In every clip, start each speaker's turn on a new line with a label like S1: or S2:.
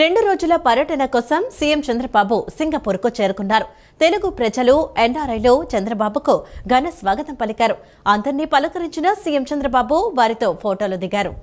S1: 2 రోజుల పర్యటన కోసం సీఎం చంద్రబాబు సింగపూర్కు చేరుకున్నారు. తెలుగు ప్రజలు, ఎన్ఆర్ఐలు చంద్రబాబుకు ఘన స్వాగతం పలికారు. అందరినీ పలకరించిన సీఎం చంద్రబాబు వారితో ఫోటోలు దిగారు.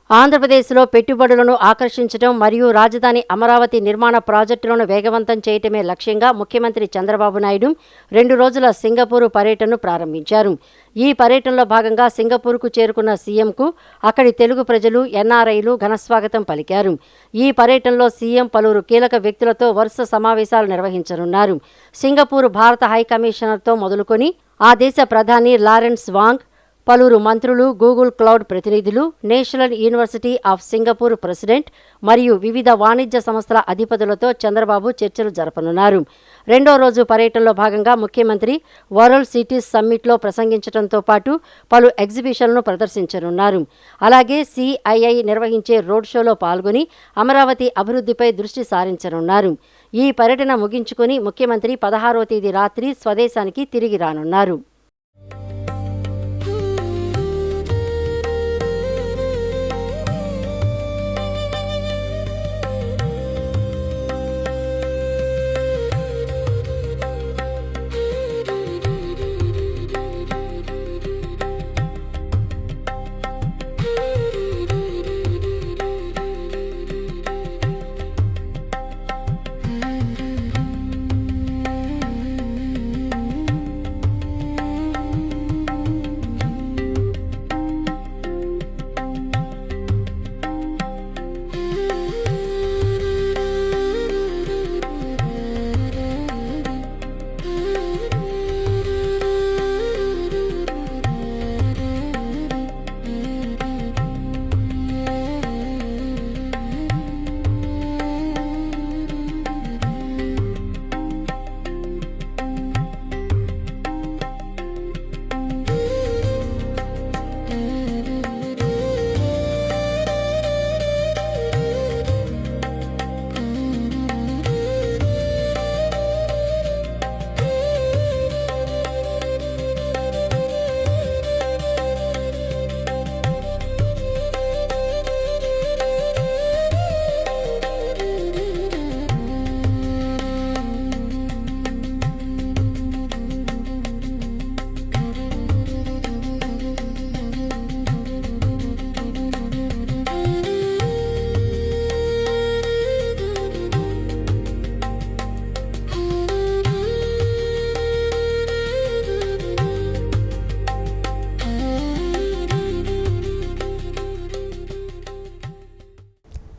S2: ఆంధ్రప్రదేశ్లో పెట్టుబడులను ఆకర్షించడం మరియు రాజధాని అమరావతి నిర్మాణ ప్రాజెక్టులను వేగవంతం చేయటమే లక్ష్యంగా ముఖ్యమంత్రి చంద్రబాబు నాయుడు 2 రోజుల సింగపూర్ పర్యటనను ప్రారంభించారు. ఈ పర్యటనలో భాగంగా సింగపూర్కు చేరుకున్న సీఎంకు అక్కడి తెలుగు ప్రజలు, ఎన్ఆర్ఐలు ఘనస్వాగతం పలికారు. ఈ పర్యటనలో సీఎం పలువురు కీలక వ్యక్తులతో వరుస సమావేశాలు నిర్వహించనున్నారు. సింగపూర్ భారత హై కమిషనర్తో మొదలుకొని ఆ దేశ ప్రధాని లారెన్స్ వాంగ్, పలువురు మంత్రులు, గూగుల్ క్లౌడ్ ప్రతినిధులు, national university of Singapore president మరియు వివిధ వాణిజ్య సంస్థల అధిపతులతో చంద్రబాబు చర్చలు జరపనున్నారు. 2వ రోజు పర్యటనలో భాగంగా ముఖ్యమంత్రి వరల్డ్ సిటీస్ సమ్మిట్లో ప్రసంగించడంతో పాటు పలు ఎగ్జిబిషన్లను ప్రదర్శించనున్నారు. అలాగే సిఐఐ నిర్వహించే రోడ్ షోలో పాల్గొని అమరావతి అభివృద్ధిపై దృష్టి సారించనున్నారు. ఈ పర్యటన ముగించుకుని ముఖ్యమంత్రి 16వ తేదీ రాత్రి స్వదేశానికి తిరిగి రానున్నారు.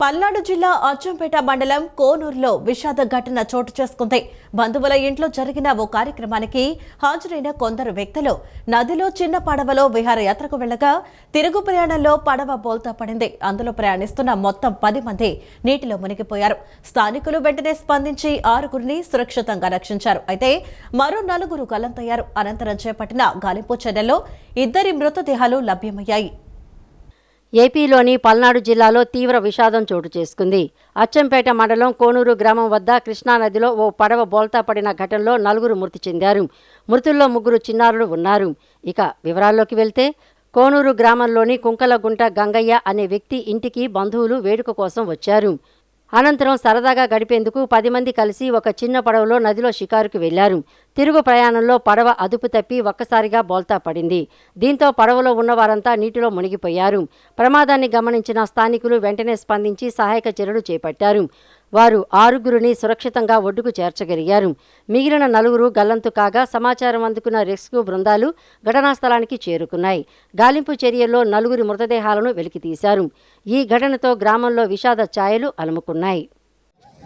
S1: పల్నాడు జిల్లా అచ్చంపేట మండలం కోనూరులో విషాద ఘటన చోటు చేసుకుంది. బంధువుల ఇంట్లో జరిగిన ఓ కార్యక్రమానికి హాజరైన కొందరు వ్యక్తులు నదిలో చిన్న పడవలో విహారయాత్రకు వెళ్లగా తిరుగు ప్రయాణంలో పడవ బోల్తా పడింది. అందులో ప్రయాణిస్తున్న మొత్తం 10 మంది నీటిలో మునిగిపోయారు. స్థానికులు వెంటనే స్పందించి 6గురిని సురక్షితంగా రక్షించారు. అయితే మరో 4 గల్లంతయ్యారు. అనంతరం చేపట్టిన గాలింపు చర్యల్లో 2 మృతదేహాలు లభ్యమయ్యాయి.
S2: ఏపీలోని పల్నాడు జిల్లాలో తీవ్ర విషాదం చోటు చేసుకుంది. అచ్చంపేట మండలం కోనూరు గ్రామం వద్ద కృష్ణానదిలో ఓ పడవ బోల్తా పడిన ఘటనలో 4 మృతి చెందారు. మృతుల్లో 3 చిన్నారులు ఉన్నారు. ఇక వివరాల్లోకి వెళ్తే కోనూరు గ్రామంలోని కుంకలగుంట గంగయ్య అనే వ్యక్తి ఇంటికి బంధువులు వేడుక కోసం వచ్చారు. అనంతరం సరదాగా గడిపేందుకు 10 మంది కలిసి ఒక చిన్న పడవలో నదిలో షికారుకు వెళ్లారు. తిరుగు ప్రయాణంలో పడవ అదుపు తప్పి ఒక్కసారిగా బోల్తా పడింది. దీంతో పడవలో ఉన్న వారంతా నీటిలో మునిగిపోయారు. ప్రమాదాన్ని గమనించిన స్థానికులు వెంటనే స్పందించి సహాయక చర్యలు చేపట్టారు. వారు 6గురిని సురక్షితంగా ఒడ్డుకు చేర్చగలిగారు. మిగిలిన 4 గల్లంతు కాగా సమాచారం అందుకున్న రెస్క్యూ బృందాలు ఘటనా స్థలానికి చేరుకున్నాయి. గాలింపు చర్యల్లో 4 మృతదేహాలను వెలికితీశారు. ఈ ఘటనతో గ్రామంలో విషాద ఛాయలు అలుముకున్నాయి.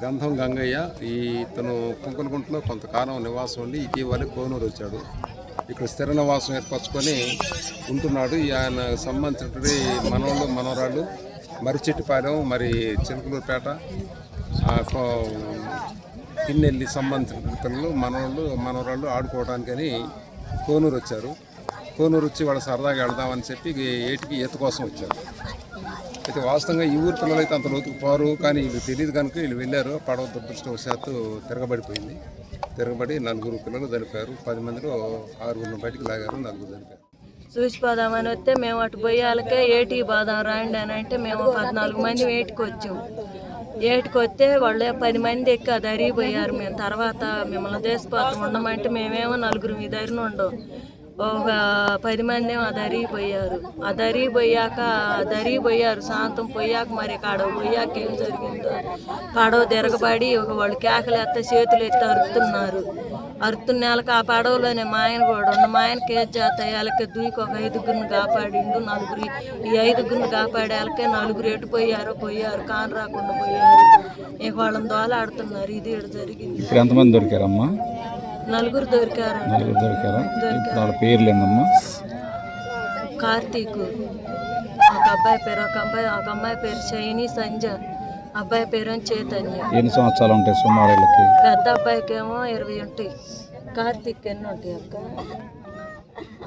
S3: గంధం గంగయ్య ఇతను కుంకలగుంటలో కొంతకాలం నివాసం ఉండి ఇటీవల కోనూరు వచ్చాడు. ఇక్కడ స్థిర నివాసం ఏర్పరచుకొని ఉంటున్నాడు. ఆయన సంబంధించినటువంటి మనవాళ్ళు, మనవరాళ్ళు మరిచెట్టిపాలెం, మరి చిలకలూరుపేట, పిన్నెల్లి సంబంధించిన పిల్లలు, మనవరాళ్ళు ఆడుకోవడానికని కోనూరు వచ్చారు. కోనూరు వచ్చి వాళ్ళు సరదాగా వెళదామని చెప్పి ఏటికి ఈత కోసం వచ్చారు. అయితే వాస్తవంగా ఈ ఊరు పిల్లలు అయితే అంత లోతుకు పోరు, కానీ వీళ్ళు తెలియదు కనుక వీళ్ళు వెళ్ళారు. పడవ దురదృష్టవశాత్తు తిరగబడిపోయింది. తిరగబడి 4 పిల్లలు చనిపోయారు. 10 మందిలో 6 బయటికి లాగారు, 4 చనిపోయారు.
S4: చూసిపోదామని వస్తే మేము అటు పోయాలకే ఏటికి పోదాం రాండి అని అంటే మేము 14 మంది ఏటికి వచ్చాము. ఏటికొస్తే వాళ్ళు 10 మంది ఎక్కి అది అరిగిపోయారు. మేము తర్వాత మిమ్మల్ని దేశపాతం ఉండమంటే మేమేమో నలుగురు మీ దగ్గర ఉండవు. ఒక 10 మంది ఏమో అది అరిగిపోయారు. శాంతం పోయాక మరి కాడవ పోయాక ఏం జరిగిందో పడవ తిరగబడి వాళ్ళు కేకలు ఎత్తే చేతులు ఎత్తి అరుతున్నేళ్ళకి ఆ పడవలోనే మా ఆయన కూడా ఉన్న. మా ఆయన కేసు చేస్తాయి వాళ్ళకి దూకి ఒక 5గురిని కాపాడిండు. ఈ 5గురిని కాపాడే వాళ్ళకే 4 ఎటుపోయారు కాని రాకుండా పోయారు. ఇక వాళ్ళని దోలాడుతున్నారు. ఇది జరిగింది.
S5: ఇప్పుడు ఎంతమంది దొరికారమ్మా?
S4: 4 దొరికారు.
S5: దొరికారా? ఇప్పుడు వాళ్ళ పేర్లు ఏందమ్మా?
S4: కార్తీక్, ఒక అబ్బాయి పేరు ఒక అమ్మాయి పేరు శైని సంజ, అబ్బాయి పేరు చైతన్య.
S5: ఎన్ని సంవత్సరాలు ఉంటాయి సుమారు?
S4: పెద్ద అబ్బాయికి ఏమో 20 ఉంటాయి. కార్తీక్ ఎన్ని ఉంటాయి అక్క?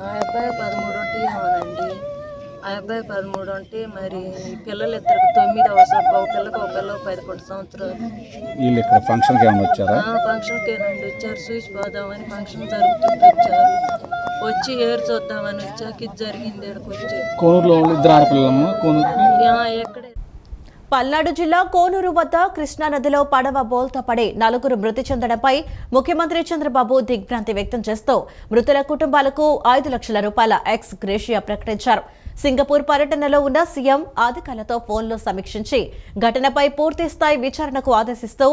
S4: ఆ అబ్బాయి 13 ఉంటాయి ఏమోనండి. ఆ అబ్బాయి 13 ఉంటే మరి పిల్లలు ఇద్దరికి 9వ ఒక పిల్లకి 11 సంవత్సరాలు.
S5: వీళ్ళు ఇక్కడ ఫంక్షన్కి ఏమైనా వచ్చారా?
S4: ఫంక్షన్కి రండి వచ్చారు. చూసిపోదామని ఫంక్షన్ జరుగుతుంటే వచ్చారు. వచ్చి ఏరు చూద్దామని వచ్చాక ఇది జరిగింది. ఇక్కడికి వచ్చి
S5: కోనూరులో 2 ఆడపిల్లలమ్మా.
S4: ఎక్కడే
S1: పల్నాడు జిల్లా కోనూరు వద్ద కృష్ణానదిలో పడవ బోల్తా పడి 4 మృతి చెందడంపై ముఖ్యమంత్రి చంద్రబాబు దిగ్భ్రాంతి వ్యక్తం చేస్తూ మృతుల కుటుంబాలకు 5 లక్షల రూపాయల ఎక్స్ గ్రేషియా ప్రకటించారు. సింగపూర్ పర్యటనలో ఉన్న సీఎం అధికారులతో ఫోన్లో సమీక్షించి ఘటనపై పూర్తి స్థాయి విచారణకు ఆదేశిస్తూ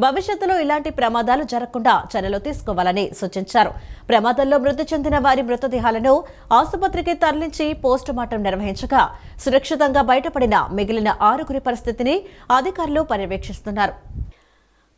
S1: భవిష్యత్తులో ఇలాంటి ప్రమాదాలు జరగకుండా చర్యలు తీసుకోవాలని సూచించారు. ప్రమాదంలో మృతి చెందిన వారి మృతదేహాలను ఆసుపత్రికి తరలించి పోస్టుమార్టం నిర్వహించగా సురక్షితంగా బయటపడిన మిగిలిన 6 పరిస్థితిని అధికారులు పర్యవేక్షిస్తున్నారు.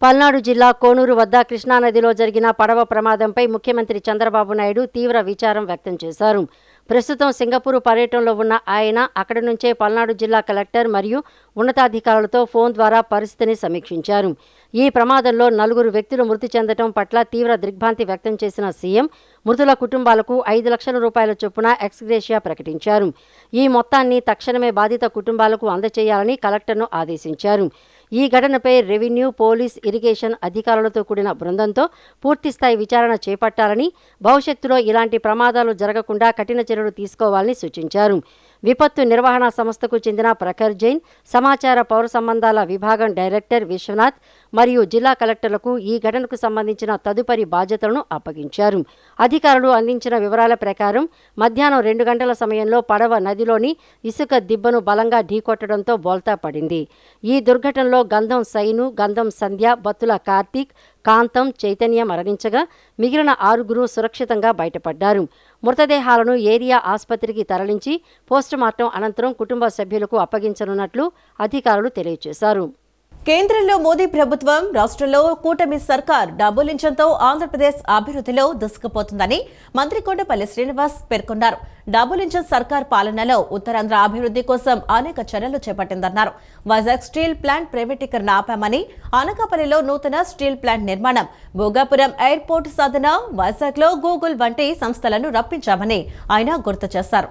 S2: పల్నాడు జిల్లా కోనూరు వద్ద కృష్ణానదిలో జరిగిన పడవ ప్రమాదంపై ముఖ్యమంత్రి చంద్రబాబు నాయుడు తీవ్ర విచారం వ్యక్తం చేశారు. ప్రస్తుతం సింగపూర్ పర్యటనలో ఉన్న ఆయన అక్కడి నుంచే పల్నాడు జిల్లా కలెక్టర్ మరియు ఉన్నతాధికారులతో ఫోన్ ద్వారా పరిస్థితిని సమీక్షించారు. ఈ ప్రమాదంలో 4 వ్యక్తులు మృతి చెందడం పట్ల తీవ్ర దిగ్భ్రాంతి వ్యక్తం చేసిన సీఎం మృతుల కుటుంబాలకు 5 లక్షల రూపాయల చొప్పున ఎక్స్గ్రేషియా ప్రకటించారు. ఈ మొత్తాన్ని తక్షణమే బాధిత కుటుంబాలకు అందజేయాలని కలెక్టర్ను ఆదేశించారు. ఈ ఘటనపై రెవెన్యూ, పోలీస్, ఇరిగేషన్ అధికారులతో కూడిన బృందంతో పూర్తిస్థాయి విచారణ చేపట్టాలని, భవిష్యత్తులో ఇలాంటి ప్రమాదాలు జరగకుండా కఠిన చర్యలు తీసుకోవాలని సూచించారు. విపత్తు నిర్వహణ సంస్థకు చెందిన ప్రఖర్ జైన్, సమాచార పౌర సంబంధాల విభాగం డైరెక్టర్ విశ్వనాథ్ మరియు జిల్లా కలెక్టర్లకు ఈ ఘటనకు సంబంధించిన తదుపరి బాధ్యతలను అప్పగించారు. అధికారులు అందించిన వివరాల ప్రకారం మధ్యాహ్నం 2 గంటల సమయంలో పడవ నదిలోని ఇసుక దిబ్బను బలంగా ఢీకొట్టడంతో బోల్తా పడింది. ఈ దుర్ఘటనలో గంధం సైను, గంధం సంధ్య, బత్తుల కార్తీక్, కాంతం, చైతన్య మరణించగా మిగిలిన 6 సురక్షితంగా బయటపడ్డారు. మృతదేహాలను ఏరియా ఆసుపత్రికి తరలించి పోస్టుమార్టం అనంతరం కుటుంబ సభ్యులకు అప్పగించనున్నట్లు అధికారులు తెలియజేశారు.
S1: కేంద్రంలో మోదీ ప్రభుత్వం, రాష్ట్రంలో కూటమి సర్కార్ డబుల్ ఇంజన్తో ఆంధ్రప్రదేశ్ అభివృద్ధిలో దూసుకుపోతుందని మంత్రి కొండపల్లి శ్రీనివాస్ పేర్కొన్నారు. డబుల్ ఇంజన్ సర్కార్ పాలనలో ఉత్తరాంధ్ర అభివృద్ధి కోసం అనేక చర్యలు చేపట్టిందన్నారు. వైజాగ్ స్టీల్ ప్లాంట్ ప్రైవేటీకరణ ఆపామని, అనకాపల్లిలో నూతన స్టీల్ ప్లాంట్ నిర్మాణం, భోగాపురం ఎయిర్పోర్ట్ సాధన, వైజాగ్లో గూగుల్ వంటి సంస్థలను రప్పించామని ఆయన గుర్తు చేశారు.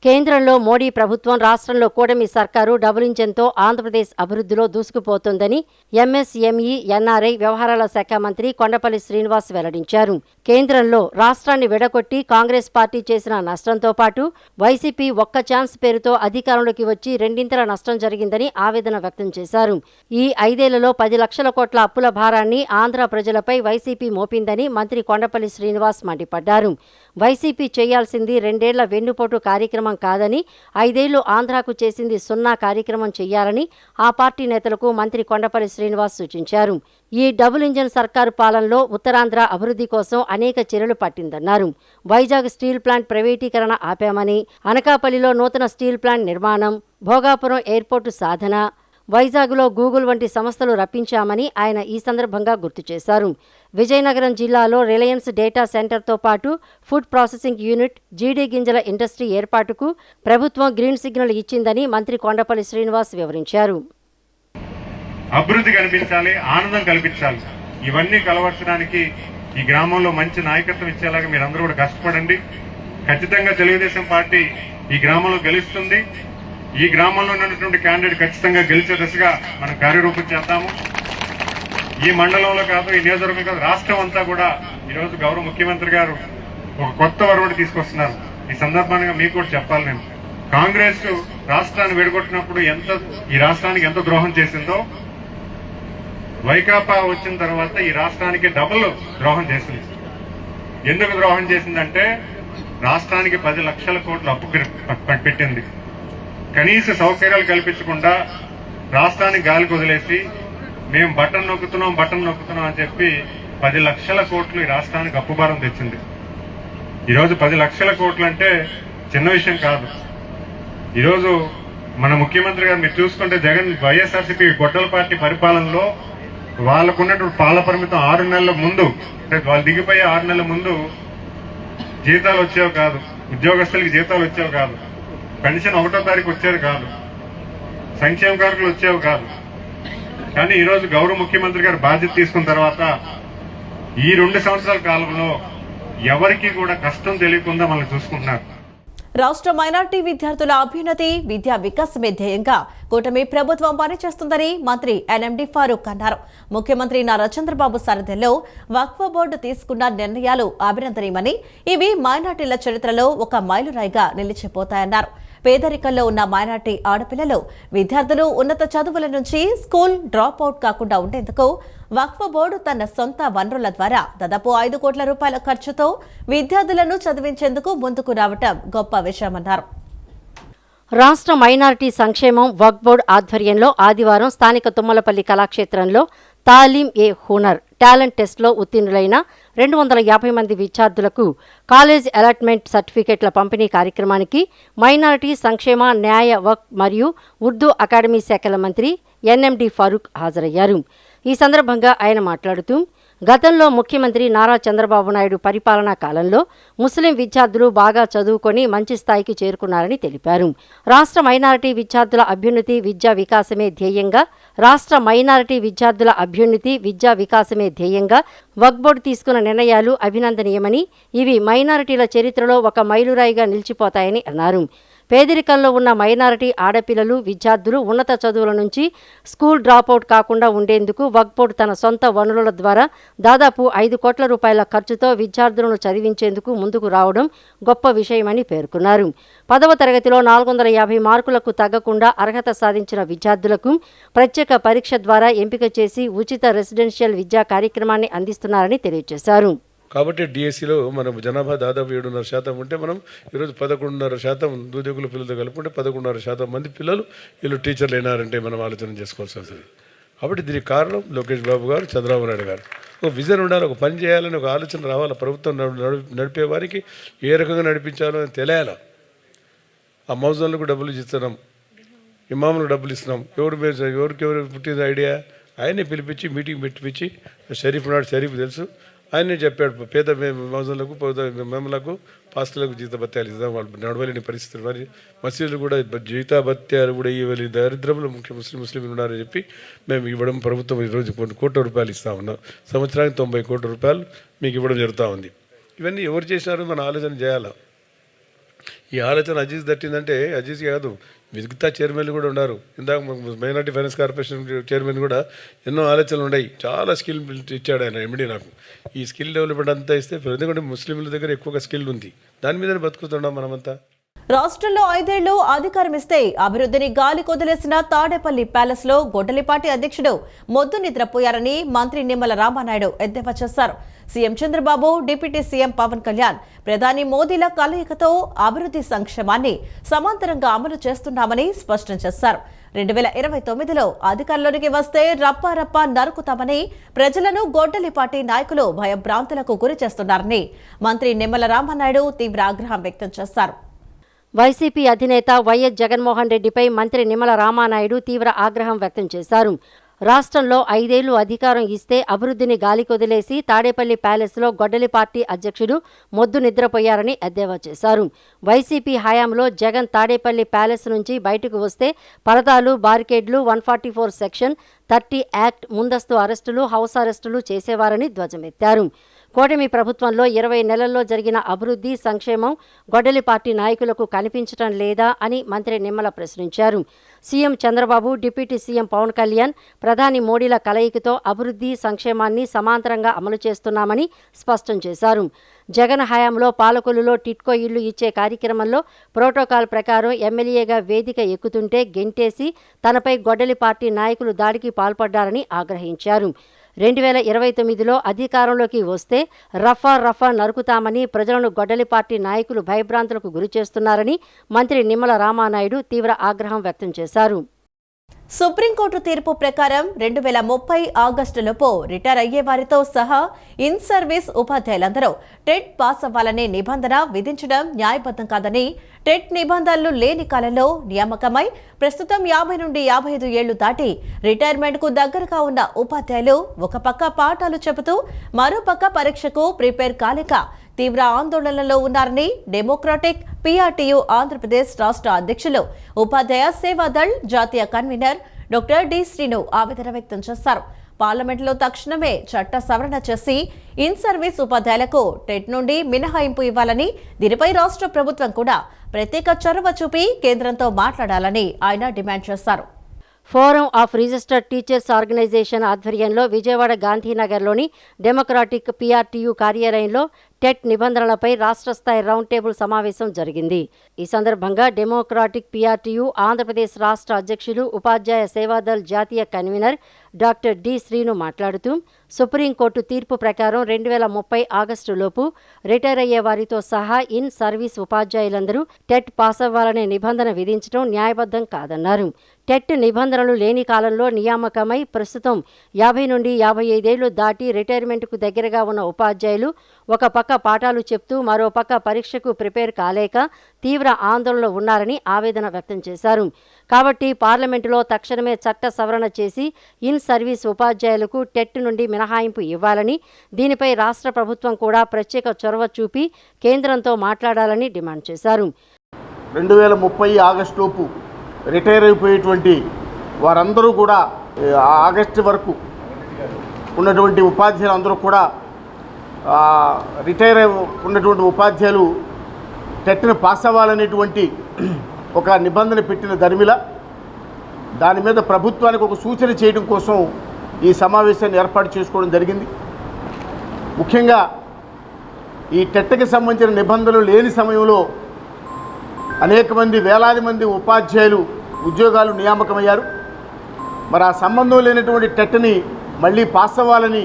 S2: కేంద్రంలో మోడీ ప్రభుత్వం, రాష్ట్రంలో కూటమి సర్కారు డబుల్ ఇంజన్తో ఆంధ్రప్రదేశ్ అభివృద్ధిలో దూసుకుపోతోందని ఎంఎస్ఎంఈ, ఎన్ఆర్ఐ వ్యవహారాల శాఖ మంత్రి కొండపల్లి శ్రీనివాస్ వెల్లడించారు. కేంద్రంలో రాష్ట్రాన్ని విడగొట్టి కాంగ్రెస్ పార్టీ చేసిన నష్టంతో పాటు వైసీపీ ఒక్క ఛాన్స్ పేరుతో అధికారంలోకి వచ్చి 2 నష్టం జరిగిందని ఆవేదన వ్యక్తం చేశారు. ఈ 5 ఏళ్లలో 10 లక్షల కోట్ల అప్పుల భారాన్ని ఆంధ్ర ప్రజలపై వైసీపీ మోపిందని మంత్రి కొండపల్లి శ్రీనివాస్ మండిపడ్డారు. వైసీపీ చేయాల్సింది 2 ఏళ్ల వెన్నుపోటు కార్యక్రమం కాదని, 5 ఏళ్లు ఆంధ్రాకు చేసింది 0 కార్యక్రమం చేయాలని ఆ పార్టీ నేతలకు మంత్రి కొండపల్లి శ్రీనివాస్ సూచించారు. ఈ డబుల్ ఇంజన్ సర్కారు పాలనలో ఉత్తరాంధ్ర అభివృద్ధి కోసం అనేక చర్యలు పట్టిందన్నారు. వైజాగ్ స్టీల్ ప్లాంట్ ప్రైవేటీకరణ ఆపామని, అనకాపల్లిలో నూతన స్టీల్ ప్లాంట్ నిర్మాణం, భోగాపురం ఎయిర్పోర్టు సాధన, వైజాగ్లో గూగుల్ వంటి సంస్థలు రప్పించామని ఆయన ఈ సందర్భంగా గుర్తు చేశారు. విజయనగరం జిల్లాలో రిలయన్స్ డేటా సెంటర్తో పాటు ఫుడ్ ప్రాసెసింగ్ యూనిట్, జీడీ గింజల ఇండస్ట్రీ ఏర్పాటుకు ప్రభుత్వం గ్రీన్ సిగ్నల్ ఇచ్చిందని మంత్రి కొండపల్లి శ్రీనివాస్ వివరించారు.
S6: అభివృద్ధి కనిపించాలి, ఆనందం కల్పించాలి. ఇవన్నీ కలవర్చడానికి ఈ గ్రామంలో మంచి నాయకత్వం ఇచ్చేలాగా మీరందరూ కూడా కష్టపడండి. ఖచ్చితంగా తెలుగుదేశం పార్టీ ఈ గ్రామంలో గెలుస్తుంది. ఈ గ్రామంలో ఉన్నటువంటి క్యాండిడేట్ ఖచ్చితంగా గెలిచే దిశగా మనం కార్యరూపం చేద్దాము. ఈ మండలంలో కాదు, ఈ నియోజకవర్గం కాదు, రాష్ట్రం అంతా కూడా ఈరోజు గౌరవ ముఖ్యమంత్రి గారు ఒక కొత్త వరవడి తీసుకొస్తున్నారు. ఈ సందర్భంగా మీకు కూడా చెప్పాలి. నేను కాంగ్రెస్ రాష్ట్రాన్ని విడగొట్టినప్పుడు ఈ రాష్ట్రానికి ఎంత ద్రోహం చేసిందో వైకాపా వచ్చిన తర్వాత ఈ రాష్ట్రానికి డబుల్ ద్రోహం చేసింది. ఎందుకు ద్రోహం చేసిందంటే రాష్ట్రానికి 10 లక్షల కోట్ల అప్పు పెట్టింది. కనీస సౌకర్యాలు కల్పించకుండా రాష్ట్రానికి గాలికి వదిలేసి మేము బటన్ నొక్కుతున్నాం అని చెప్పి 10 లక్షల కోట్లు ఈ రాష్ట్రానికి అప్పుభారం తెచ్చింది. ఈరోజు 10 లక్షల కోట్లు అంటే చిన్న విషయం కాదు. ఈరోజు మన ముఖ్యమంత్రి గారు మీరు చూసుకుంటే జగన్ వైఎస్ఆర్సీపీ గొడ్డల పార్టీ పరిపాలనలో వాళ్ళకున్నటువంటి పాల పరిమితం 6 నెలల ముందు, అంటే వాళ్ళు దిగిపోయే 6 నెలల ముందు జీతాలు వచ్చేవి కాదు, ఉద్యోగస్తులకి జీతాలు వచ్చేవి కాదు, పెన్షన్ 1వ తారీఖు వచ్చేది కాదు, సంక్షేమ కార్యక్రమాలు వచ్చేవి కాదు. కానీ ఈరోజు గౌరవ ముఖ్యమంత్రి గారు బాధ్యత తీసుకున్న తర్వాత ఈ 2 సంవత్సరాల కాలంలో ఎవరికి కూడా కష్టం తెలియకుండా మనం చూసుకుంటున్నారు.
S1: రాష్ట్ర మైనార్టీ విద్యార్థుల అభ్యున్నతి, విద్యా వికాసమే ధ్యేయంగా కూటమి ప్రభుత్వం పనిచేస్తుందని మంత్రి ఎన్ఎండి ఫారూక్ అన్నారు. ముఖ్యమంత్రి నారా చంద్రబాబు సారథ్యంలో వక్ఫ్ బోర్డు తీసుకున్న నిర్ణయాలు అభినందనీయమని, ఇవి మైనార్టీల చరిత్రలో ఒక మైలురాయిగా నిలిచిపోతాయన్నారు. పేదరికంలో ఉన్న మైనార్టీ ఆడపిల్లలు, విద్యార్థులు ఉన్నత చదువుల నుంచి స్కూల్ డ్రాప్ అవుట్ కాకుండా ఉండేందుకు వక్ఫ్ బోర్డు తన సొంత వనరుల ద్వారా దాదాపు 5 కోట్ల రూపాయల ఖర్చుతో విద్యార్థులను చదివించేందుకు ముందుకు రావటం గొప్ప విషయమన్నారు.
S2: రాష్ట్ర మైనారిటీ సంక్షేమం వక్ఫ్ బోర్డు ఆధ్వర్యంలో ఆదివారం స్థానిక తుమ్మలపల్లి కళాక్షేత్రంలో తాలీం ఏ హునర్ టాలెంట్ టెస్ట్లో ఉత్తీర్ణులైన 250 మంది విద్యార్థులకు కాలేజ్ అలాట్మెంట్ సర్టిఫికెట్ల పంపిణీ కార్యక్రమానికి మైనారిటీ సంక్షేమ, న్యాయ, వక్ఫ్ మరియు ఉర్దూ అకాడమీ శాఖల మంత్రి ఎన్ఎండి ఫారూక్ హాజరయ్యారు. ఈ సందర్భంగా ఆయన మాట్లాడుతూ, గతంలో ముఖ్యమంత్రి నారా చంద్రబాబు నాయుడు పరిపాలనా కాలంలో ముస్లిం విద్యార్థులు బాగా చదువుకొని మంచి స్థాయికి చేరుకున్నారని తెలిపారు. రాష్ట్ర మైనారిటీ విద్యార్థుల అభ్యున్నతి, విద్యా వికాసమే ధ్యేయంగా వక్ఫ్ బోర్డు తీసుకున్న నిర్ణయాలు అభినందనీయమని, ఇవి మైనారిటీల చరిత్రలో ఒక మైలురాయిగా నిలిచిపోతాయని అన్నారు. పేదరికంలో ఉన్న మైనారిటీ ఆడపిల్లలు, విద్యార్థులు ఉన్నత చదువుల నుంచి స్కూల్ డ్రాపౌట్ కాకుండా ఉండేందుకు వక్ఫ్ బోర్డు తన సొంత వనరుల ద్వారా దాదాపు 5 కోట్ల రూపాయల ఖర్చుతో విద్యార్థులను చదివించేందుకు ముందుకు రావడం గొప్ప విషయమని పేర్కొన్నారు. 10వ తరగతిలో 450 మార్కులకు తగ్గకుండా అర్హత సాధించిన విద్యార్థులకు ప్రత్యేక పరీక్ష ద్వారా ఎంపిక చేసి ఉచిత రెసిడెన్షియల్ విద్యా కార్యక్రమాన్ని అందిస్తున్నారని తెలియజేశారు.
S7: కాబట్టి డిఎస్సిలో మన జనాభా దాదాపు 7.5% ఉంటే మనం ఈరోజు 11.5% నిరుద్యోగుల పిల్లలతో కలుపుకుంటే 11.5% మంది పిల్లలు వీళ్ళు టీచర్లు అయినారంటే మనం ఆలోచన చేసుకోవాల్సి వస్తుంది. కాబట్టి దీనికి కారణం లోకేష్ బాబు గారు, చంద్రబాబు నాయుడు గారు. ఒక విజన్ ఉండాలి, ఒక పని చేయాలని ఒక ఆలోచన రావాలి. ప్రభుత్వం నడిపే వారికి ఏ రకంగా నడిపించాలో అని తెలియాలి. ఆ మౌజన్లకు డబ్బులు ఇస్తున్నాం, ఇమాములకు డబ్బులు ఇస్తున్నాం. ఎవరికి పుట్టిన ఐడియా ఆయనే పిలిపించి మీటింగ్ పెట్టించి, షరీఫ్ నాడు షరీఫ్ తెలుసు, ఆయనే చెప్పాడు పేద మౌజన్లకు, మేమలకు, పాస్టర్లకు జీతభత్యాలు ఇద్దాం, వాళ్ళు నడవలేని పరిస్థితులు. మరి మసీదులు కూడా జీతభత్యాలు కూడా ఇవ్వాలి, దరిద్రంలో ముస్లింలు ఉన్నారని చెప్పి మేము ఇవ్వడం ప్రభుత్వం ఈరోజు కొన్ని కోట్ల రూపాయలు ఇస్తా ఉన్నాం. సంవత్సరానికి 90 కోట్ల రూపాయలు మీకు ఇవ్వడం జరుగుతూ ఉంది. ఇవన్నీ ఎవరు చేశారో మన ఆలోచన చేయాలి. ఈ ఆలోచన అజీజ్ దట్టిందంటే అజీజ్ కాదు, మిగతా చైర్మన్లు కూడా ఉన్నారు. ఇందాక మైనార్టీ ఫైనాన్స్ కార్పొరేషన్ చైర్మన్ కూడా ఎన్నో ఆలోచనలు ఉన్నాయి. చాలా స్కిల్ ఇచ్చాడు ఆయన ఎండి నాకు. ఈ స్కిల్ డెవలప్మెంట్ అంతా ఇస్తే, ఎందుకంటే ముస్లింల దగ్గర ఎక్కువగా స్కిల్ ఉంది, దాని మీదనే బతుకుతున్నాం మనమంతా.
S1: రాష్ట్రంలో 5 ఏళ్లు అధికారం ఇస్తే అభివృద్ధిని గాలి కొదిలేసిన తాడేపల్లి ప్యాలెస్ లో గొడ్డలిపాటి అధ్యక్షుడు మొద్దు నిద్రపోయారని మంత్రి నిమ్మల రామానాయుడు ఎద్దేవా చేశారు. CM Chandrababu, deputy CM Pawan Kalyan, ప్రధాని మోదీల కలయికతో అభివృద్ధి సంక్షేమాన్ని సమాంతరంగా అమలు చేస్తున్నామని స్పష్టం చేశారు. 2029లో అధికారంలోకి వస్తే రప్పారప్ప నరుకుతామని ప్రజలను గొడ్డలిపాటి నాయకులు భయభ్రాంతులకు గురి చేస్తున్నారని మంత్రి నిమ్మల రామానాయుడు తీవ్ర ఆగ్రహం వ్యక్తం చేశారు.
S2: వైసీపీ అధినేత వైఎస్ జగన్మోహన్ రెడ్డిపై మంత్రి నిమ్మల రామానాయుడు తీవ్ర ఆగ్రహం వ్యక్తం చేశారు. రాష్ట్రంలో 5 ఏళ్లు అధికారం ఇస్తే అభివృద్ధిని గాలికొదిలేసి తాడేపల్లి ప్యాలెస్లో గొడ్డలి పార్టీ అధ్యక్షుడు మొద్దు నిద్రపోయారని ఎద్దేవా చేశారు. వైసీపీ హయాంలో జగన్ తాడేపల్లి ప్యాలెస్ నుంచి బయటకు వస్తే పరదాలు, బారికేడ్లు, 144 సెక్షన్ 30 యాక్ట్, ముందస్తు అరెస్టులు, హౌస్ అరెస్టులు చేసేవారని ధ్వజమెత్తారు. కూటమి ప్రభుత్వంలో 20 నెలల్లో జరిగిన అభివృద్ధి, సంక్షేమం గొడ్డలి పార్టీ నాయకులకు కనిపించటం లేదా అని మంత్రి నిమ్మల ప్రశ్నించారు. CM Chandrababu, deputy CM Pawan Kalyan, ప్రధాని మోడీల కలయికతో అభివృద్ధి, సంక్షేమాన్ని సమాంతరంగా అమలు చేస్తున్నామని స్పష్టం చేశారు. జగన్ హయాంలో పాలకొల్లులో టిట్కో ఇళ్లు ఇచ్చే కార్యక్రమంలో ప్రోటోకాల్ ప్రకారం ఎమ్మెల్యేగా వేదిక ఎక్కుతుంటే గెంటేసి తనపై గొడ్డలి పార్టీ నాయకులు దాడికి పాల్పడ్డారని ఆగ్రహించారు. 2029లో అధికారంలోకి వస్తే రఫా నరుకుతామని ప్రజలను గొడ్డలి పార్టీ నాయకులు భయభ్రాంతులకు గురిచేస్తున్నారని మంత్రి నిమ్మల రామానాయుడు తీవ్ర ఆగ్రహం వ్యక్తం చేశారు.
S1: సుప్రీంకోర్టు తీర్పు ప్రకారం 2030 ఆగస్టులోపు రిటైర్ అయ్యే వారితో సహా ఇన్ సర్వీస్ ఉపాధ్యాయులందరూ టెట్ పాస్ అవ్వాలనే నిబంధన విధించడం న్యాయబద్ధం కాదని, టెట్ నిబంధనలు లేని కాలంలో నియామకమై ప్రస్తుతం 50 నుండి 55 ఏళ్లు దాటి రిటైర్మెంట్కు దగ్గరగా ఉన్న ఉపాధ్యాయులు ఒక పక్క పాఠాలు చెబుతూ మరోపక్క పరీక్షకు ప్రిపేర్ కాలేక తీవ్ర ఆందోళనలో ఉన్నారని డెమోక్రాటిక్ పీఆర్టీయూ ఆంధ్రప్రదేశ్ రాష్ట్ర అధ్యక్షులు, ఉపాధ్యాయ సేవాదళ్ జాతీయ కన్వీనర్ డాక్టర్ డి శ్రీను ఆవేదన వ్యక్తం చేశారు. పార్లమెంట్లో తక్షణమే చట్ట సవరణ చేసి ఇన్ సర్వీస్ ఉపాధ్యాయులకు టెట్ నుండి మినహాయింపు ఇవ్వాలని, దీనిపై రాష్ట్ర ప్రభుత్వం కూడా ప్రత్యేక చొరవ చూపి కేంద్రంతో మాట్లాడాలని ఆయన డిమాండ్ చేశారు.
S2: Forum of registered teachers organisation ఆధ్వర్యంలో విజయవాడ గాంధీనగర్లోని డెమోక్రాటిక్ పీఆర్టీయూ కార్యాలయంలో టెట్ నిబంధనలపై రాష్ట్ర స్థాయి రౌండ్ టేబుల్ సమావేశం జరిగింది. ఈ సందర్భంగా డెమోక్రాటిక్ పీఆర్టీయూ ఆంధ్రప్రదేశ్ రాష్ట్ర అధ్యక్షులు, ఉపాధ్యాయ సేవాదళ్ జాతీయ కన్వీనర్ డాక్టర్ డి శ్రీను మాట్లాడుతూ, సుప్రీంకోర్టు తీర్పు ప్రకారం 2030 ఆగస్టులోపు రిటైర్ అయ్యే వారితో సహా ఇన్ సర్వీస్ ఉపాధ్యాయులందరూ టెట్ పాస్ అవ్వాలనే నిబంధన విధించడం న్యాయబద్ధం కాదన్నారు. టెట్ నిబంధనలు లేని కాలంలో నియామకమై ప్రస్తుతం 50 నుండి 55 ఏళ్లు దాటి రిటైర్మెంట్కు దగ్గరగా ఉన్న ఉపాధ్యాయులు ఒక పక్క పాఠాలు చెప్తూ మరోపక్క పరీక్షకు ప్రిపేర్ కాలేక తీవ్ర ఆందోళనలో ఉన్నారని ఆవేదన వ్యక్తం చేశారు. కాబట్టి పార్లమెంటులో తక్షణమే చట్ట సవరణ చేసి ఇన్ సర్వీస్ ఉపాధ్యాయులకు టెట్ నుండి మినహాయింపు ఇవ్వాలని, దీనిపై రాష్ట్ర ప్రభుత్వం కూడా ప్రత్యేక చొరవ చూపి కేంద్రంతో మాట్లాడాలని డిమాండ్ చేశారు.
S8: 2030 ఆగస్టులోపు రిటైర్ అయిపోయేటువంటి వారందరూ కూడా ఆగస్టు వరకు ఉన్నటువంటి ఉపాధ్యాయులు అందరూ కూడా రిటైర్ ఉన్నటువంటి ఉపాధ్యాయులు టెట్ను పాస్ అవ్వాలనేటువంటి ఒక నిబంధన పెట్టిన దరిమిల దాని మీద ప్రభుత్వానికి ఒక సూచన చేయడం కోసం ఈ సమావేశాన్ని ఏర్పాటు చేసుకోవడం జరిగింది. ముఖ్యంగా ఈ టెట్కి సంబంధించిన నిబంధనలు లేని సమయంలో అనేక మంది, వేలాది మంది ఉపాధ్యాయులు ఉద్యోగాలు నియామకమయ్యారు. మరి ఆ సంబంధం లేనటువంటి టెట్ని మళ్ళీ పాస్ అవ్వాలని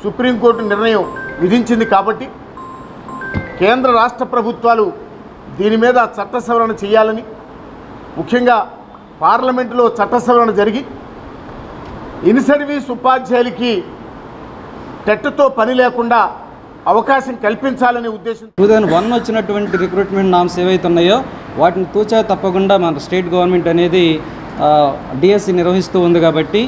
S8: సుప్రీంకోర్టు నిర్ణయం విధించింది. కాబట్టి కేంద్ర రాష్ట్ర ప్రభుత్వాలు దీని మీద చట్ట సవరణ చేయాలని, ముఖ్యంగా పార్లమెంటులో చట్ట సవరణ జరిగి ఇన్ సర్వీస్ ఉపాధ్యాయులకి టెట్తో పని లేకుండా అవకాశం కల్పించాలనే ఉద్దేశం.
S9: 2001 వచ్చినటువంటి రిక్రూట్మెంట్ నామ్స్ ఏవైతే ఉన్నాయో వాటిని తూచా తప్పకుండా మన స్టేట్ గవర్నమెంట్ అనేది డిఎస్సి నిర్వహిస్తూ ఉంది. కాబట్టి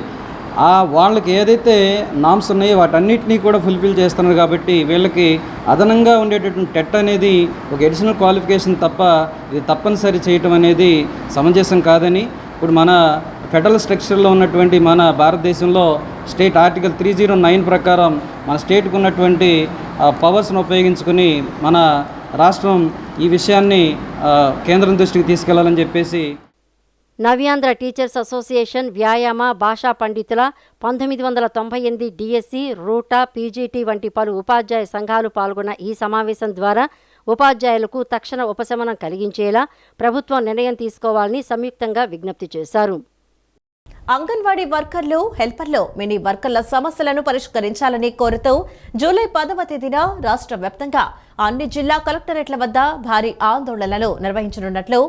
S9: వాళ్ళకి ఏదైతే నామ్స్ ఉన్నాయో వాటన్నిటినీ కూడా ఫుల్ఫిల్ చేస్తున్నారు. కాబట్టి వీళ్ళకి అదనంగా ఉండేటటువంటి టెట్ అనేది ఒక అడిషనల్ క్వాలిఫికేషన్ తప్ప ఇది తప్పనిసరి చేయటం అనేది సమంజసం కాదని, ఇప్పుడు మన ఫెడరల్ స్ట్రక్చర్లో ఉన్నటువంటి మన భారతదేశంలో స్టేట్ ఆర్టికల్ 309 ప్రకారం మన స్టేట్కు ఉన్నటువంటి పవర్స్ను ఉపయోగించుకుని మన రాష్ట్రం ఈ విషయాన్ని కేంద్రం దృష్టికి తీసుకెళ్లాలని చెప్పేసి
S2: నవ్యాంధ్ర టీచర్స్ అసోసియేషన్, వ్యాయామ, భాషా పండితుల 1998 డిఎస్సి, రూటా, పీజీటీ వంటి పలు ఉపాధ్యాయ సంఘాలు పాల్గొన్న ఈ సమావేశం ద్వారా ఉపాధ్యాయులకు తక్షణ ఉపశమనం కలిగించేలా ప్రభుత్వం నిర్ణయం తీసుకోవాలని సంయుక్తంగా విజ్ఞప్తి చేశారు.
S1: అంగన్వాడీ వర్కర్లు, హెల్పర్లు, మినీ వర్కర్ల సమస్యలను పరిష్కరించాలని కోరుతూ జూలై 10వ తేదీన రాష్ట్ర వ్యాప్తంగా అన్ని జిల్లా కలెక్టరేట్ల వద్ద భారీ ఆందోళనలు నిర్వహించనున్నట్లు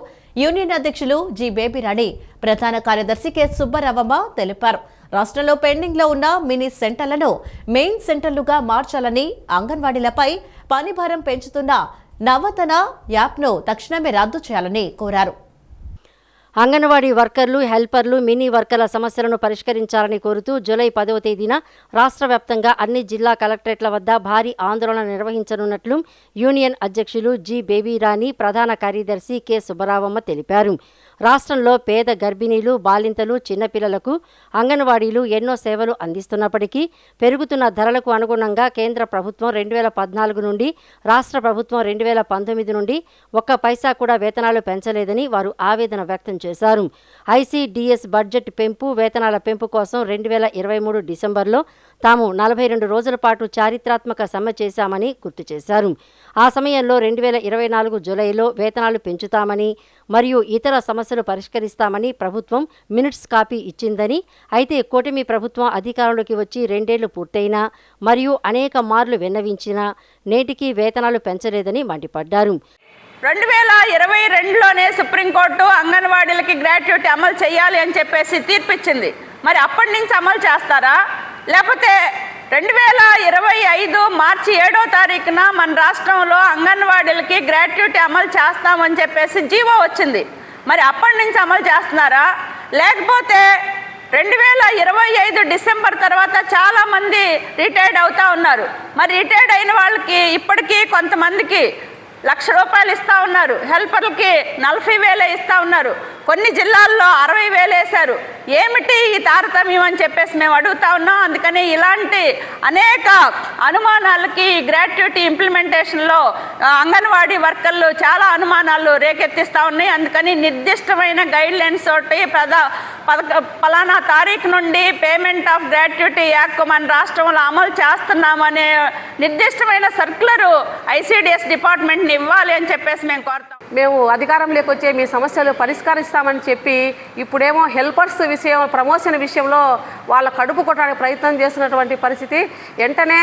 S1: యూనియన్ అధ్యక్షులు జి బేబీరాణి, ప్రధాన కార్యదర్శి కె సుబ్బరావమ్మ తెలిపారు. రాష్ట్రంలో పెండింగ్లో ఉన్న మినీ సెంటర్లను మెయిన్ సెంటర్లుగా మార్చాలని, అంగన్వాడీలపై పనిభారం పెంచుతున్న నవతన యాప్ను తక్షణమే రద్దు చేయాలని కోరారు.
S2: అంగన్వాడీ వర్కర్లు, హెల్పర్లు, మినీ వర్కర్ల సమస్యలను పరిష్కరించాలని కోరుతూ జూలై 10వ తేదీన రాష్ట్ర వ్యాప్తంగా అన్ని జిల్లా కలెక్టరేట్ల వద్ద భారీ ఆందోళన నిర్వహించనున్నట్లు యూనియన్ అధ్యక్షులు జి బేబీరాణి, ప్రధాన కార్యదర్శి కె సుబ్బరావమ్మ తెలిపారు. రాష్ట్రంలో పేద గర్భిణీలు, బాలింతలు, చిన్నపిల్లలకు అంగన్వాడీలు ఎన్నో సేవలు అందిస్తున్నప్పటికీ పెరుగుతున్న ధరలకు అనుగుణంగా కేంద్ర ప్రభుత్వం 2014 నుండి రాష్ట్ర ప్రభుత్వం 2019 నుండి ఒక్క పైసా కూడా వేతనాలు పెంచలేదని వారు ఆవేదన వ్యక్తం చేశారు. ఐసీడీఎస్ బడ్జెట్ పెంపు, వేతనాల పెంపు కోసం 2023 డిసెంబర్లో తాము 42 రోజుల పాటు చారిత్రాత్మక సమ్మె చేశామని గుర్తు చేశారు. ఆ సమయంలో 2024 జూలైలో వేతనాలు పెంచుతామని మరియు ఇతర సమస్యలు పరిష్కరిస్తామని ప్రభుత్వం మినిట్స్ కాపీ ఇచ్చిందని, అయితే కూటమి ప్రభుత్వం అధికారంలోకి వచ్చి 2 ఏళ్లు పూర్తయినా మరియు అనేక మార్లు విన్నవించినా నేటికి వేతనాలు పెంచలేదని మండిపడ్డారు.
S10: 2022లోనే సుప్రీంకోర్టు అంగన్వాడీలకి గ్రాట్యుటీ అమలు చేయాలి అని చెప్పేసి తీర్పిచ్చింది. మరి అప్పటి నుంచి అమలు చేస్తారా, లేకపోతే 2025 మార్చి 7వ తారీఖున మన రాష్ట్రంలో అంగన్వాడీలకి గ్రాట్యుటీ అమలు చేస్తామని చెప్పేసి జీవో వచ్చింది. మరి అప్పటి నుంచి అమలు చేస్తున్నారా, లేకపోతే 2025 డిసెంబర్ తర్వాత చాలామంది రిటైర్డ్ అవుతూ ఉన్నారు. మరి రిటైర్డ్ అయిన వాళ్ళకి ఇప్పటికీ కొంతమందికి ₹1,00,000 ఇస్తూ ఉన్నారు, హెల్పర్లకి 40,000 ఇస్తూ ఉన్నారు, కొన్ని జిల్లాల్లో 60,000 వేశారు. ఏమిటి ఈ తారతమ్యం అని చెప్పేసి మేము అడుగుతా ఉన్నాం. అందుకని ఇలాంటి అనేక అనుమానాలకి గ్రాట్యుటీ ఇంప్లిమెంటేషన్లో అంగన్వాడీ వర్కర్లు చాలా అనుమానాలు రేకెత్తిస్తూ ఉన్నాయి. అందుకని నిర్దిష్టమైన గైడ్లైన్స్ తోటి ఫలానా తారీఖు నుండి పేమెంట్ ఆఫ్ గ్రాట్యుటీ యాక్ట్ మన రాష్ట్రంలో అమలు చేస్తున్నామనే నిర్దిష్టమైన సర్క్యులరు ఐసీడీఎస్ డిపార్ట్మెంట్ని ఇవ్వాలి అని చెప్పేసి మేము కోరుతాం.
S11: మేము అధికారంలోకి వచ్చే మీ సమస్యలు పరిష్కరిస్తామని చెప్పి ఇప్పుడేమో హెల్పర్స్ విషయం, ప్రమోషన్ విషయంలో వాళ్ళ కడుపు కొట్టడానికి ప్రయత్నం చేస్తున్నటువంటి పరిస్థితి. వెంటనే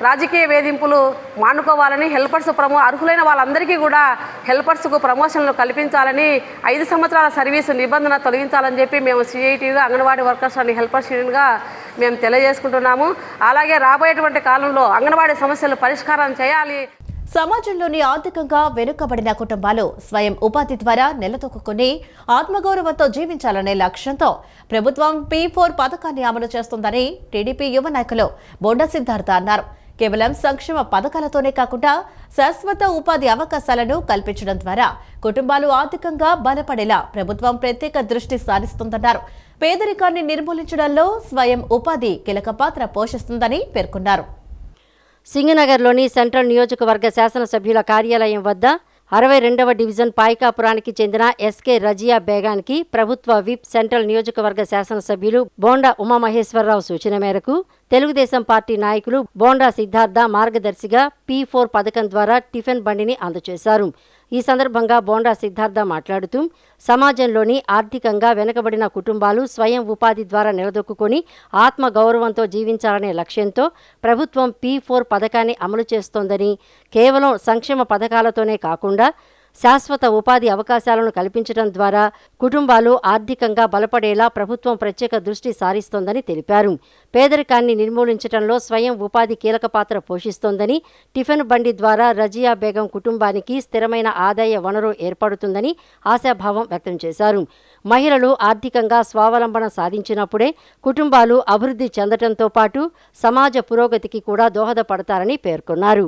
S11: రాజకీయ వేధింపులు మానుకోవాలని, హెల్పర్స్ అర్హులైన వాళ్ళందరికీ కూడా హెల్పర్స్కు ప్రమోషన్లు కల్పించాలని, 5 సంవత్సరాల సర్వీసు నిబంధన తొలగించాలని చెప్పి మేము సిఐటిగా అంగన్వాడీ వర్కర్స్ అండ్ హెల్పర్స్ యూనియన్గా మేము తెలియజేసుకుంటున్నాము. అలాగే రాబోయేటువంటి కాలంలో అంగన్వాడీ సమస్యలు పరిష్కారం చేయాలి.
S1: సమాజంలోని ఆర్థికంగా వెనుకబడిన కుటుంబాలు స్వయం ఉపాధి ద్వారా నెలతొక్కుని ఆత్మగౌరవంతో జీవించాలనే లక్ష్యంతో ప్రభుత్వం P4 పథకాన్ని అమలు చేస్తుందని టీడీపీ యువ నాయకులు బోండా సిద్ధార్థ అన్నారు. కేవలం సంక్షేమ పథకాలతోనే కాకుండా శాశ్వత ఉపాధి అవకాశాలను కల్పించడం ద్వారా కుటుంబాలు ఆర్థికంగా బలపడేలా ప్రభుత్వం ప్రత్యేక దృష్టి సారిస్తుందన్నారు. పేదరికాన్ని నిర్మూలించడంలో స్వయం ఉపాధి కీలక పాత్ర పోషిస్తుందని పేర్కొన్నారు.
S2: సింగనగర్లోని సెంట్రల్ నియోజకవర్గ శాసనసభ్యుల కార్యాలయం వద్ద 62వ డివిజన్ పాయికాపురానికి చెందిన ఎస్కే రజియా బేగానికి ప్రభుత్వ విప్ సెంట్రల్ నియోజకవర్గ శాసనసభ్యులు బోండా ఉమామహేశ్వరరావు సూచన మేరకు తెలుగుదేశం పార్టీ నాయకులు బోండా సిద్ధార్థ మార్గదర్శిగా P4 పథకం ద్వారా టిఫిన్ బండిని అందజేశారు. ఈ సందర్భంగా బోండా సిద్ధార్థ మాట్లాడుతూ సమాజంలోని ఆర్థికంగా వెనుకబడిన కుటుంబాలు స్వయం ఉపాధి ద్వారా నిలదొక్కుని ఆత్మగౌరవంతో జీవించాలనే లక్ష్యంతో ప్రభుత్వం P4 పథకాన్ని అమలు చేస్తోందని, కేవలం సంక్షేమ పథకాలతోనే కాకుండా శాశ్వత ఉపాధి అవకాశాలను కల్పించడం ద్వారా కుటుంబాలు ఆర్థికంగా బలపడేలా ప్రభుత్వం ప్రత్యేక దృష్టి సారిస్తోందని తెలిపారు. పేదరికాన్ని నిర్మూలించడంలో స్వయం ఉపాధి కీలక పాత్ర పోషిస్తోందని, టిఫిన్ బండి ద్వారా రజియా బేగం కుటుంబానికి స్థిరమైన ఆదాయ వనరు ఏర్పడుతుందని ఆశాభావం వ్యక్తం చేశారు. మహిళలు ఆర్థికంగా స్వావలంబన సాధించినప్పుడే కుటుంబాలు అభివృద్ధి చెందడంతో పాటు సమాజ పురోగతికి కూడా దోహదపడతారని పేర్కొన్నారు.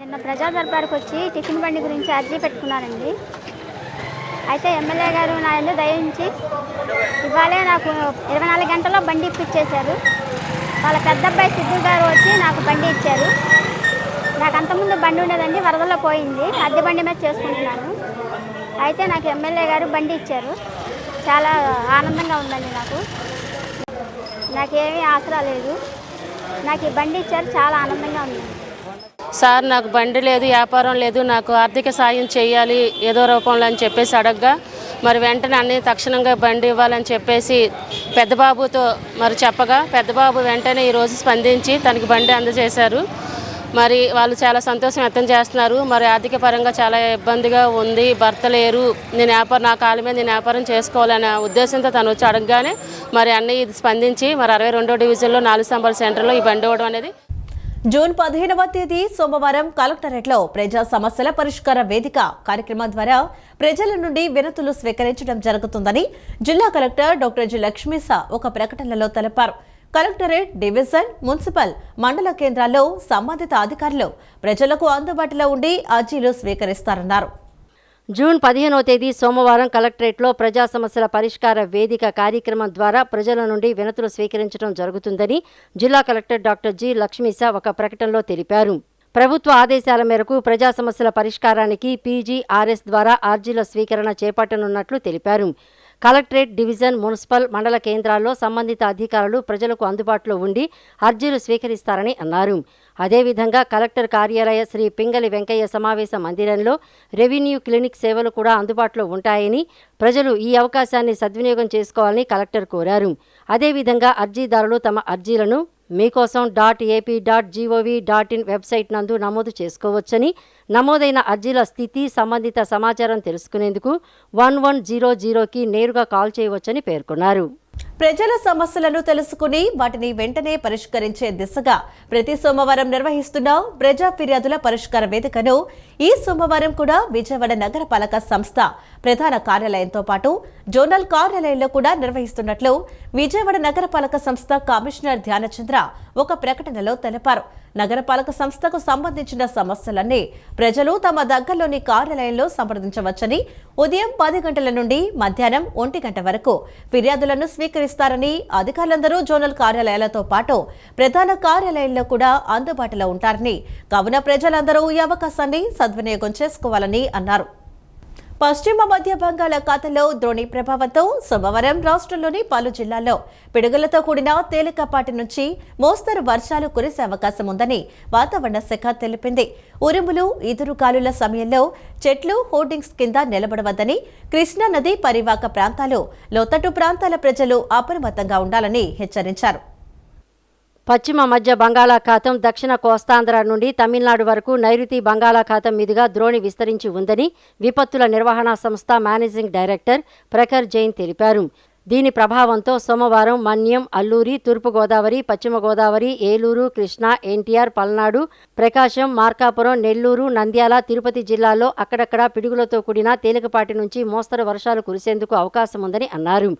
S12: నిన్న ప్రజా దర్బార్కి వచ్చి టిఫిన్ బండి గురించి అర్జీ పెట్టుకున్నానండి. అయితే ఎమ్మెల్యే గారు నా ఎందు దయించి ఇవాళే నాకు 24 గంటల్లో బండి ఇప్పించేశారు. వాళ్ళ పెద్ద అబ్బాయి సిద్ధు గారు వచ్చి నాకు బండి ఇచ్చారు. నాకు అంతకుముందు బండి ఉండేదండి, వరదల్లో పోయింది, అద్దె బండి మీద చేసుకుంటున్నాను. అయితే నాకు ఎమ్మెల్యే గారు బండి ఇచ్చారు, చాలా ఆనందంగా ఉందండి. నాకేమీ ఆసరా లేదు, నాకు ఈ బండి ఇచ్చారు, చాలా ఆనందంగా ఉంది.
S13: సార్ నాకు బండి లేదు, వ్యాపారం లేదు, నాకు ఆర్థిక సాయం చేయాలి ఏదో రూపంలో అని చెప్పేసి అడగగా మరి వెంటనే అన్ని తక్షణంగా బండి ఇవ్వాలని చెప్పేసి పెద్దబాబుతో మరి చెప్పగా పెద్దబాబు వెంటనే ఈరోజు స్పందించి తనకి బండి అందజేశారు. మరి వాళ్ళు చాలా సంతోషం వ్యక్తం చేస్తున్నారు. మరి ఆర్థిక పరంగా చాలా ఇబ్బందిగా ఉంది, భర్త లేరు, నా కాళ్ళ మీద నేను వ్యాపారం చేసుకోవాలనే ఉద్దేశంతో తను వచ్చి అడగగానే మరి అన్నీ స్పందించి మరి 62వ డివిజన్లో 4 స్తంభాల సెంటర్లో ఈ బండి ఇవ్వడం అనేది.
S1: జూన్ 15వ తేదీ సోమవారం కలెక్టరేట్లో ప్రజా సమస్యల పరిష్కార వేదిక కార్యక్రమం ద్వారా ప్రజల నుండి వినతులు స్వీకరించడం జరుగుతుందని జిల్లా కలెక్టర్ డాక్టర్ జి లక్ష్మీసా ఒక ప్రకటనలో తెలిపారు. కలెక్టరేట్, డివిజన్, మున్సిపల్, మండల కేంద్రాల్లో సంబంధిత అధికారులు ప్రజలకు అందుబాటులో ఉండి అర్జీలు స్వీకరిస్తారన్నారు.
S2: జూన్ 15వ తేదీ సోమవారం కలెక్టరేట్లో ప్రజా సమస్యల పరిష్కార వేదిక కార్యక్రమం ద్వారా ప్రజల నుండి వినతులు స్వీకరించడం జరుగుతుందని జిల్లా కలెక్టర్ డాక్టర్ జి. లక్ష్మీశ ఒక ప్రకటనలో తెలిపారు. ప్రభుత్వ ఆదేశాల మేరకు ప్రజా సమస్యల పరిష్కారానికి PGRS ద్వారా అర్జీల స్వీకరణ చేపట్టనున్నట్లు తెలిపారు. కలెక్టరేట్, డివిజన్, మున్సిపల్, మండల కేంద్రాల్లో సంబంధిత అధికారులు ప్రజలకు అందుబాటులో ఉండి అర్జీలు స్వీకరిస్తారని అన్నారు. అదేవిధంగా కలెక్టర్ కార్యాలయ శ్రీ పింగళి వెంకయ్య సమావేశ మందిరంలో రెవెన్యూ క్లినిక్ సేవలు కూడా అందుబాటులో ఉంటాయని, ప్రజలు ఈ అవకాశాన్ని సద్వినియోగం చేసుకోవాలని కలెక్టర్ కోరారు. అదేవిధంగా అర్జీదారులు తమ అర్జీలను meekosom.ap.gov.in వెబ్సైట్ నందు నమోదు చేసుకోవచ్చని, నమోదైన అర్జీల స్థితి, సంబంధిత సమాచారం తెలుసుకునేందుకు 1100కి నేరుగా కాల్ చేయవచ్చని పేర్కొన్నారు.
S1: ప్రజల సమస్యలను తెలుసుకుని వాటిని వెంటనే పరిష్కరించే దిశగా ప్రతి సోమవారం నిర్వహిస్తున్న ప్రజా ఫిర్యాదుల పరిష్కార వేదికను ఈ సోమవారం కూడా విజయవాడ నగరపాలక సంస్థ ప్రధాన కార్యాలయంతో పాటు జోనల్ కార్యాలయంలో కూడా నిర్వహిస్తున్నట్లు విజయవాడ నగరపాలక సంస్థ కమిషనర్ ధ్యానచంద్ర ఒక ప్రకటనలో తెలిపారు. నగరపాలక సంస్థకు సంబంధించిన సమస్యలన్నీ ప్రజలు తమ దగ్గరలోని కార్యాలయంలో సంప్రదించవచ్చని, ఉదయం 10 గంటల నుండి మధ్యాహ్నం 1 గంట వరకు ఫిర్యాదులను స్వీకరిస్తారని, అధికారులందరూ జోనల్ కార్యాలయాలతో పాటు ప్రధాన కార్యాలయంలో కూడా అందుబాటులో ఉంటారని, కావున ప్రజలందరూ ఈ అవకాశాన్ని సద్వినియోగం చేసుకోవాలని అన్నారు. పశ్చిమ మధ్య బంగాళాఖాతంలో ద్రోణి ప్రభావంతో సోమవారం రాష్ట్రంలోని పలు జిల్లాల్లో పిడుగులతో కూడిన తేలికపాటి నుంచి మోస్తరు వర్షాలు కురిసే అవకాశం ఉందని వాతావరణ శాఖ తెలిపింది. ఉరుములు, ఈదురుగాలుల సమయంలో చెట్లు, హోర్డింగ్స్ కింద నిలబడవద్దని, కృష్ణా నది పరివాహక ప్రాంతాలు, లోతట్టు ప్రాంతాల ప్రజలు అప్రమత్తంగా ఉండాలని హెచ్చరించారు.
S2: పశ్చిమ మధ్య బంగాళాఖాతం దక్షిణ కోస్తాంధ్ర నుండి తమిళనాడు వరకు నైరుతి బంగాళాఖాతం మీదుగా ద్రోణి విస్తరించి ఉందని విపత్తుల నిర్వహణ సంస్థ మేనేజింగ్ డైరెక్టర్ ప్రఖర్ జైన్ తెలిపారు. దీని ప్రభావంతో సోమవారం మన్యం, అల్లూరి, తూర్పుగోదావరి, పశ్చిమ గోదావరి, ఏలూరు, కృష్ణా, ఎన్టీఆర్, పల్నాడు, ప్రకాశం, మార్కాపురం, నెల్లూరు, నంద్యాల, తిరుపతి జిల్లాల్లో అక్కడక్కడ పిడుగులతో కూడిన తేలికపాటి నుంచి మోస్తరు వర్షాలు కురిసేందుకు అవకాశం ఉందని అన్నారు.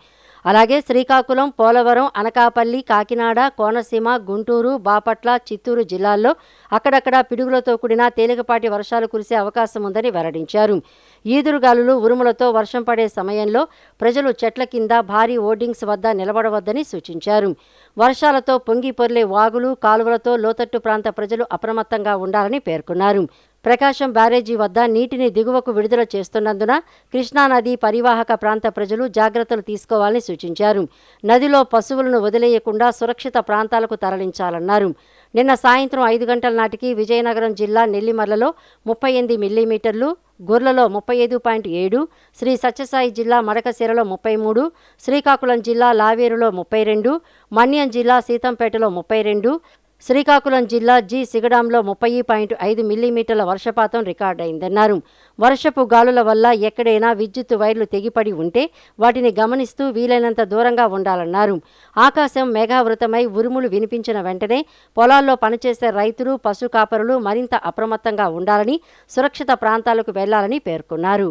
S2: అలాగే శ్రీకాకుళం, పోలవరం, అనకాపల్లి, కాకినాడ, కోనసీమ, గుంటూరు, బాపట్ల, చిత్తూరు జిల్లాల్లో అక్కడక్కడ పిడుగులతో కూడిన తేలికపాటి వర్షాలు కురిసే అవకాశం ఉందని వెల్లడించారు. ఈదురుగాలులు, ఉరుములతో వర్షం పడే సమయంలో ప్రజలు చెట్ల కింద, భారీ హోర్డింగ్స్ వద్ద నిలబడవద్దని సూచించారు. వర్షాలతో పొంగి పొర్లే వాగులు, కాలువలతో లోతట్టు ప్రాంత ప్రజలు అప్రమత్తంగా ఉండాలని పేర్కొన్నారు. ప్రకాశం బ్యారేజీ వద్ద నీటిని దిగువకు విడుదల చేస్తున్నందున కృష్ణానది పరివాహక ప్రాంత ప్రజలు జాగ్రత్తలు తీసుకోవాలని సూచించారు. నదిలో పశువులను వదిలేయకుండా సురక్షిత ప్రాంతాలకు తరలించాలన్నారు. నిన్న సాయంత్రం 5 గంటల నాటికి విజయనగరం జిల్లా నెల్లిమర్లలో 38 మిల్లీమీటర్లు, గొర్లలో 35.7, శ్రీ సత్యసాయి జిల్లా మడకశిరలో 33, శ్రీకాకుళం జిల్లా లావేరులో 32, మన్యం జిల్లా సీతంపేటలో 32, శ్రీకాకుళం జిల్లా సిగడాంలో 30.5 మిల్లీమీటర్ల వర్షపాతం రికార్డైందన్నారు. వర్షపు గాలుల వల్ల ఎక్కడైనా విద్యుత్ వైర్లు తెగిపడి ఉంటే వాటిని గమనిస్తూ వీలైనంత దూరంగా ఉండాలన్నారు. ఆకాశం మేఘావృతమై ఉరుములు వినిపించిన వెంటనే పొలాల్లో పనిచేసే రైతులు, పశు కాపరులు మరింత అప్రమత్తంగా ఉండాలని, సురక్షిత ప్రాంతాలకు వెళ్లాలని పేర్కొన్నారు.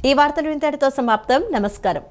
S1: ఈ వార్తలు ఇంతటితో సమాప్తం. నమస్కారం.